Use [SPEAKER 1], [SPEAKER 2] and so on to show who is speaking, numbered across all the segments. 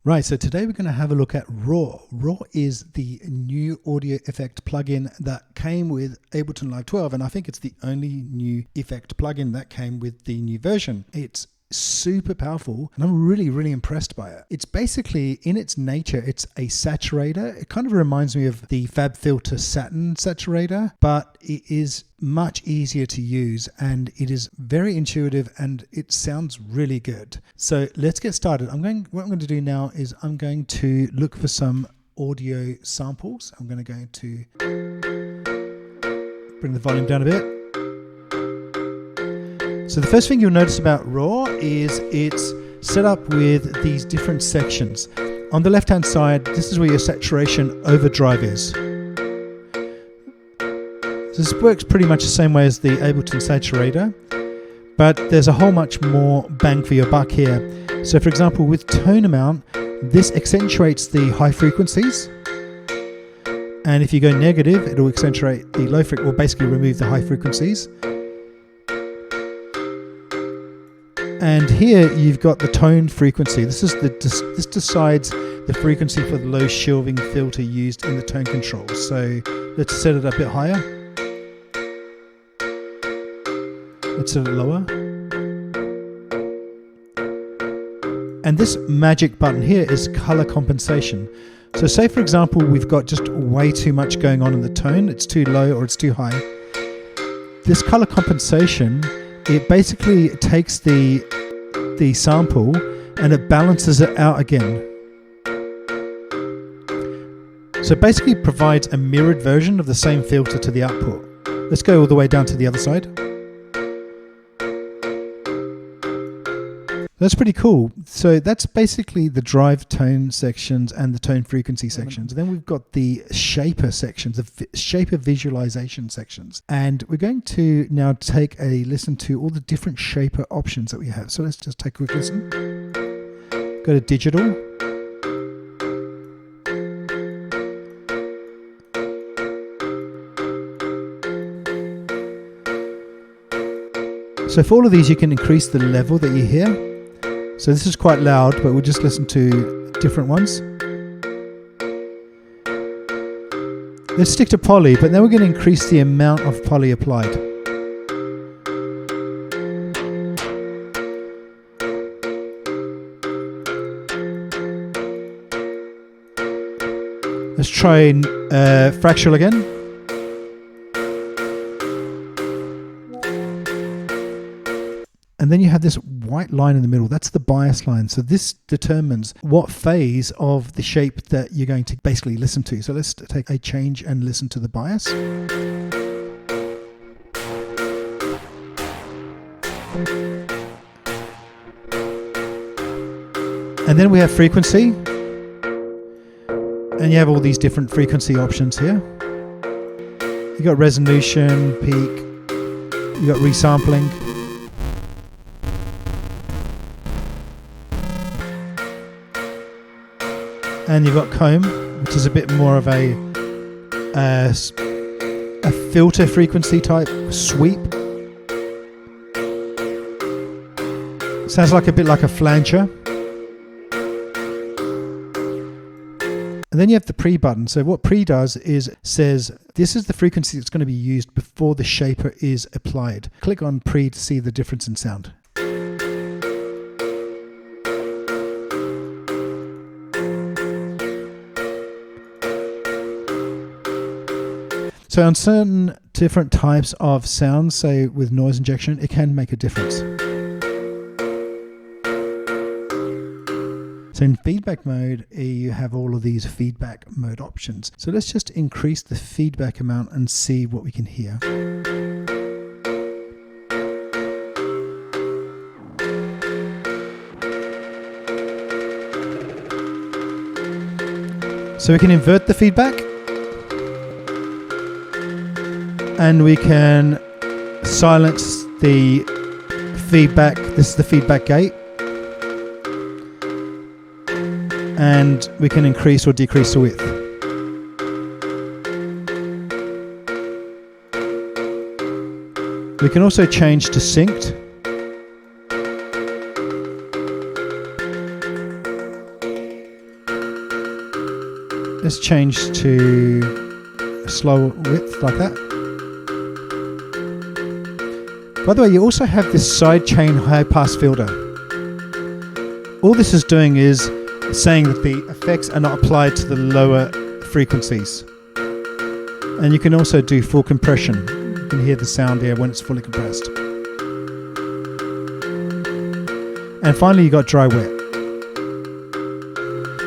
[SPEAKER 1] Right, so today we're going to have a look at Roar. Roar is the new audio effect plugin that came with Ableton Live 12, and I think it's the only new effect plugin that came with the new version. It's super powerful, and I'm really impressed by it. It's basically, in its nature, it's a saturator. It kind of reminds me of the FabFilter Satin saturator, but it is much easier to use and it is very intuitive and it sounds really good. So let's get started. What I'm going to do now is I'm going to look for some audio samples. I'm going to bring the volume down a bit. So the first thing you'll notice about Roar is it's set up with these different sections. On the left hand side, this is where your saturation overdrive is. So this works pretty much the same way as the Ableton saturator, but there's a whole much more bang for your buck here. So for example, with tone amount, this accentuates the high frequencies, and if you go negative, it'll accentuate the low frequency, or basically remove the high frequencies. And here you've got the tone frequency. This decides the frequency for the low shelving filter used in the tone control. So let's set it a bit higher. Let's set it lower. And this magic button here is color compensation. So say for example, we've got just way too much going on in the tone. It's too low or it's too high. This color compensation, it basically takes the sample and it balances it out again. So it basically provides a mirrored version of the same filter to the output. Let's go all the way down to the other side. That's pretty cool. So that's basically the drive tone sections and the tone frequency sections. Then we've got the shaper sections, the shaper visualization sections. And we're going to now take a listen to all the different shaper options that we have. So let's just take a quick listen. Go to digital. So for all of these, you can increase the level that you hear. So this is quite loud, but we'll just listen to different ones. Let's stick to poly, but then we're going to increase the amount of poly applied. Let's try fractal again. And then you have this white line in the middle. That's the bias line. So this determines what phase of the shape that you're going to basically listen to. So let's take a change and listen to the bias. And then we have frequency. And you have all these different frequency options here. You got resolution, peak, you got resampling. And you've got comb, which is a bit more of a filter frequency type sweep. Sounds like a bit like a flanger. And then you have the pre button. So what pre does is says this is the frequency that's going to be used before the shaper is applied. Click on pre to see the difference in sound. So on certain different types of sounds, say with noise injection, it can make a difference. So in feedback mode, you have all of these feedback mode options. So let's just increase the feedback amount and see what we can hear. So we can invert the feedback. And we can silence the feedback. This is the feedback gate. And we can increase or decrease the width. We can also change to synced. Let's change to slow width like that. By the way, you also have this sidechain high pass filter. All this is doing is saying that the effects are not applied to the lower frequencies. And you can also do full compression. You can hear the sound here when it's fully compressed. And finally, you got dry wet.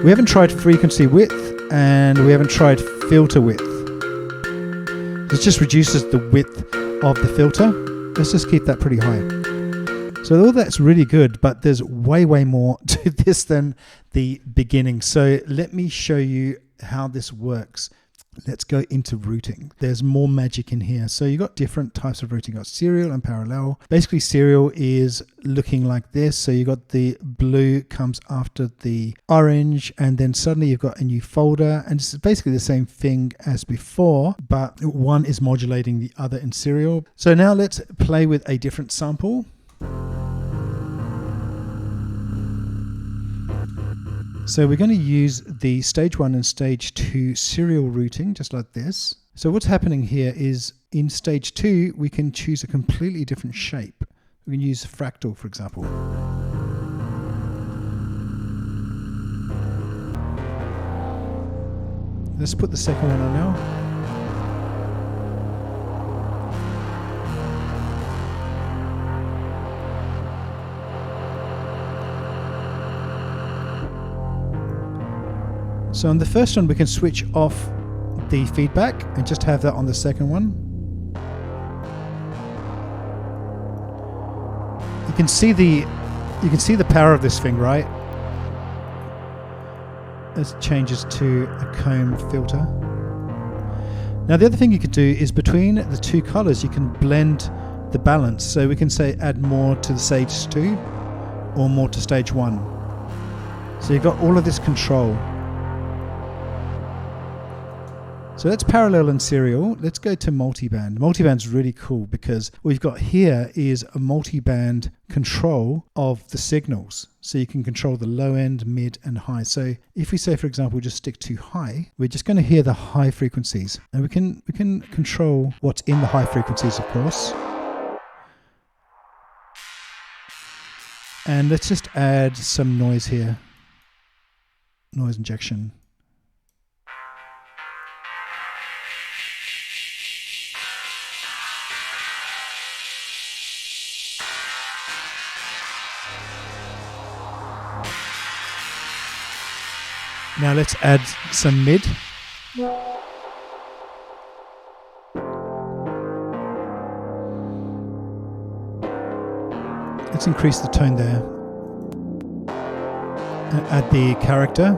[SPEAKER 1] We haven't tried frequency width and we haven't tried filter width. This just reduces the width of the filter. Let's just keep that pretty high. So all that's really good, but there's way more to this than the beginning. So let me show you how this works. Let's go into routing. There's more magic in here. So you got different types of routing. You got serial and parallel. Basically serial is looking like this. So you got the blue comes after the orange, and then suddenly you've got a new folder, and it's basically the same thing as before, but one is modulating the other in serial. So now let's play with a different sample. So we're going to use the stage 1 and stage 2 serial routing, just like this. So what's happening here is in stage 2, we can choose a completely different shape. We can use fractal, for example. Let's put the second one on now. So on the first one, we can switch off the feedback and just have that on the second one. You can see the power of this thing, right? It changes to a comb filter. Now the other thing you could do is between the two colors, you can blend the balance. So we can say add more to the stage 2 or more to stage 1. So you've got all of this control. So that's parallel and serial. Let's go to multiband. Multiband's really cool because what we've got here is a multiband control of the signals. So you can control the low end, mid and high. So if we say, for example, just stick to high, we're just going to hear the high frequencies, and we can control what's in the high frequencies, of course. And let's just add some noise here. Noise injection. Now let's add some mid. Let's increase the tone there. And add the character.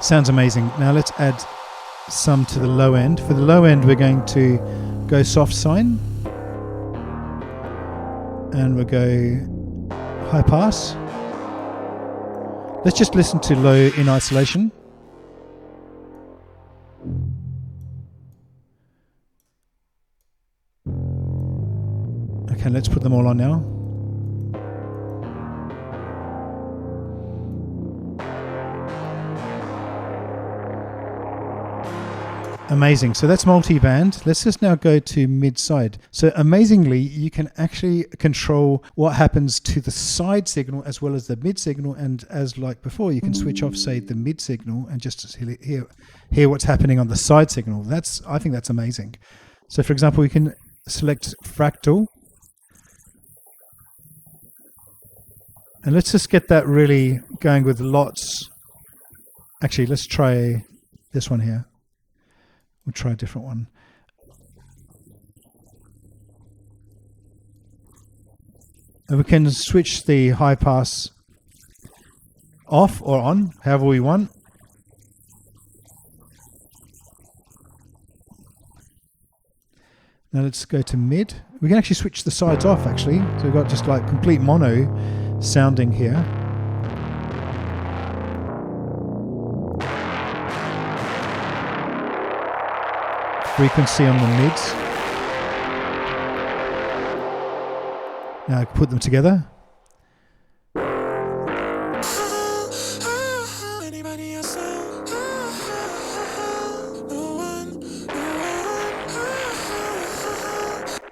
[SPEAKER 1] Sounds amazing. Now let's add some to the low end. For the low end, we're going to go soft sine. And we'll go high pass. Let's just listen to low in isolation. Okay, let's put them all on now. Amazing. So that's multi-band. Let's just now go to mid-side. So amazingly, you can actually control what happens to the side signal as well as the mid signal. And as like before, you can switch off, say, the mid signal and just hear what's happening on the side signal. I think that's amazing. So for example, we can select fractal. And let's just get that really going with lots. Actually, let's try this one here. We'll try a different one. And we can switch the high pass off or on, however we want. Now let's go to mid. We can actually switch the sides off actually. So we've got just like complete mono sounding here. Frequency on the mids. Now I can put them together.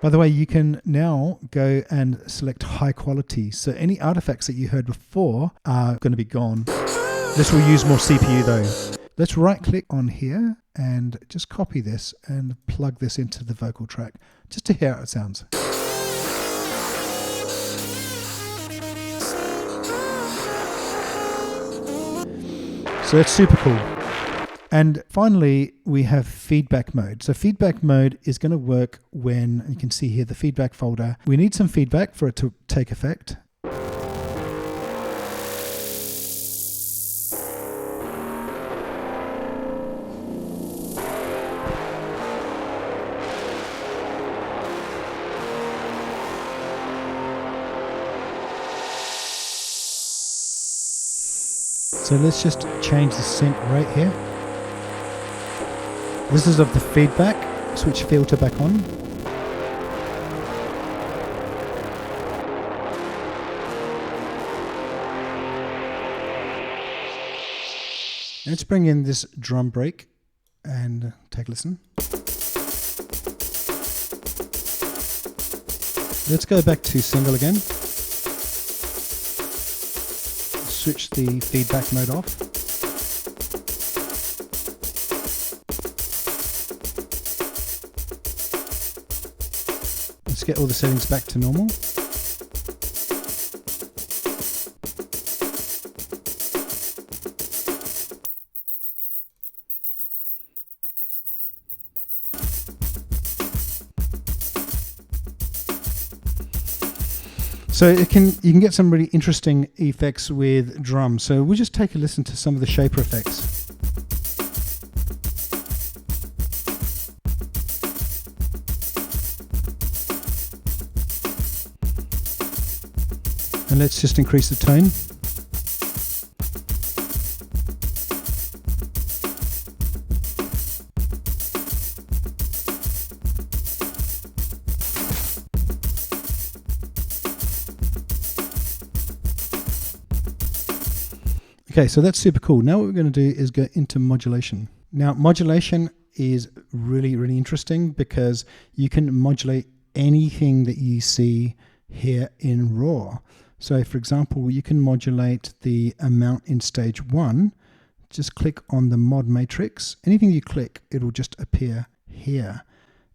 [SPEAKER 1] By the way, you can now go and select high quality. So any artifacts that you heard before are going to be gone. This will use more CPU though. Let's right click on here and just copy this and plug this into the vocal track just to hear how it sounds. So that's super cool. And finally, we have feedback mode. So feedback mode is going to work when, you can see here the feedback folder. We need some feedback for it to take effect. So let's just change the sync right here. This is of the feedback. Switch filter back on. Let's bring in this drum break and take a listen. Let's go back to single again. Switch the feedback mode off. Let's get all the settings back to normal. So you can get some really interesting effects with drums. So we'll just take a listen to some of the shaper effects. And let's just increase the tone. Okay, so that's super cool. Now what we're going to do is go into modulation. Now modulation is really, really interesting because you can modulate anything that you see here in Roar. So for example, you can modulate the amount in stage 1. Just click on the mod matrix. Anything you click, it will just appear here.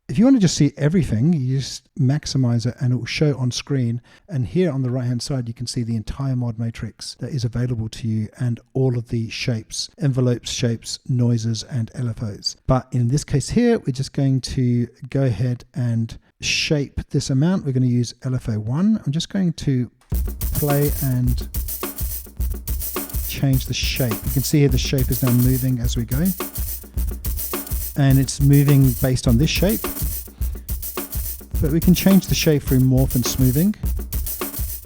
[SPEAKER 1] If you want to just see everything, you just maximize it and it will show on screen. And here on the right hand side, you can see the entire mod matrix that is available to you and all of the shapes, envelopes, shapes, noises, and LFOs. But in this case here, we're just going to go ahead and shape this amount. We're going to use LFO1. I'm just going to play and change the shape. You can see here the shape is now moving as we go. And it's moving based on this shape, but we can change the shape through morph and smoothing,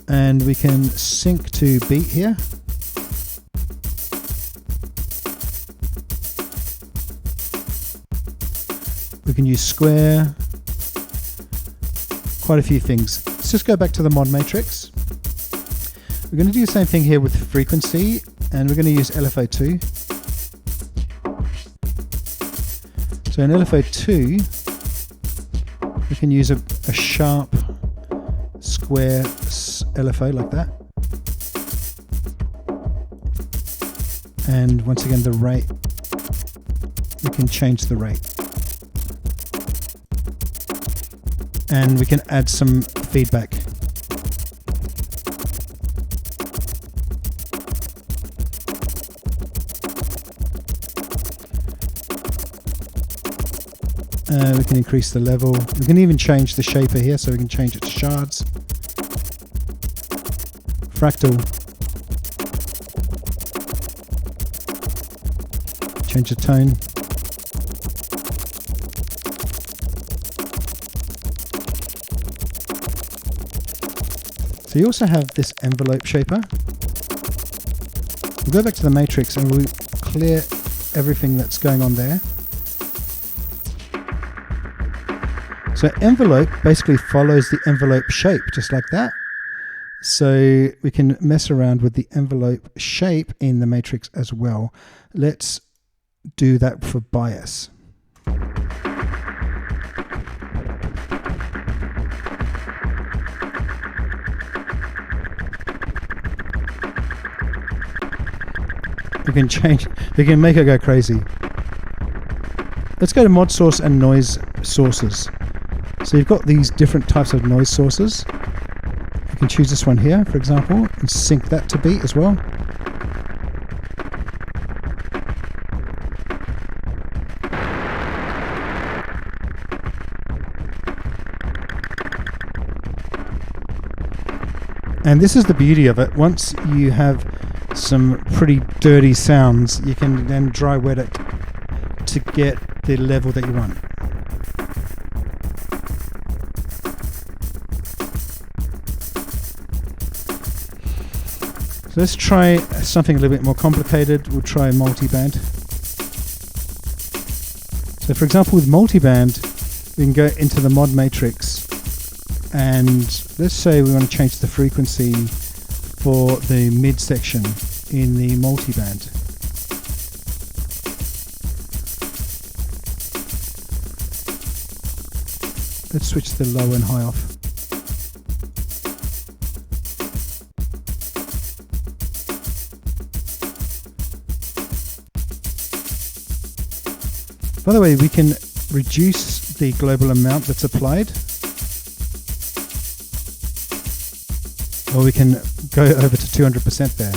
[SPEAKER 1] and we can sync to beat here. We can use square, quite a few things. Let's just go back to the mod matrix. We're going to do the same thing here with frequency, and we're going to use LFO2. So in LFO2, we can use a sharp square LFO like that. And once again, the rate, we can change the rate. And we can add some feedback. We can increase the level. We can even change the shaper here, so we can change it to shards. Fractal. Change the tone. So you also have this envelope shaper. We'll go back to the matrix and we'll clear everything that's going on there. So envelope basically follows the envelope shape, just like that. So we can mess around with the envelope shape in the matrix as well. Let's do that for bias. We can change, we can make it go crazy. Let's go to mod source and noise sources. So you've got these different types of noise sources. You can choose this one here, for example, and sync that to beat as well. And this is the beauty of it. Once you have some pretty dirty sounds, you can then dry wet it to get the level that you want. So let's try something a little bit more complicated. We'll try multiband. So for example, with multiband, we can go into the mod matrix, and let's say we want to change the frequency for the mid section in the multiband. Let's switch the low and high off. By the way, we can reduce the global amount that's applied, or we can go over to 200% there.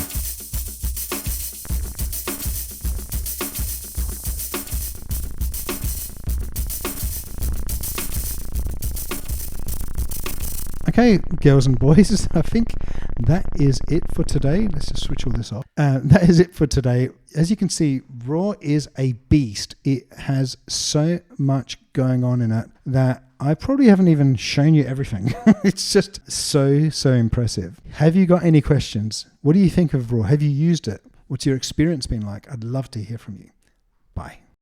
[SPEAKER 1] Okay, girls and boys, I think that is it for today. Let's just switch all this off. That is it for today. As you can see, Roar is a beast. It has so much going on in it that I probably haven't even shown you everything. It's just so impressive. Have you got any questions? What do you think of Roar? Have you used it? What's your experience been like? I'd love to hear from you. Bye.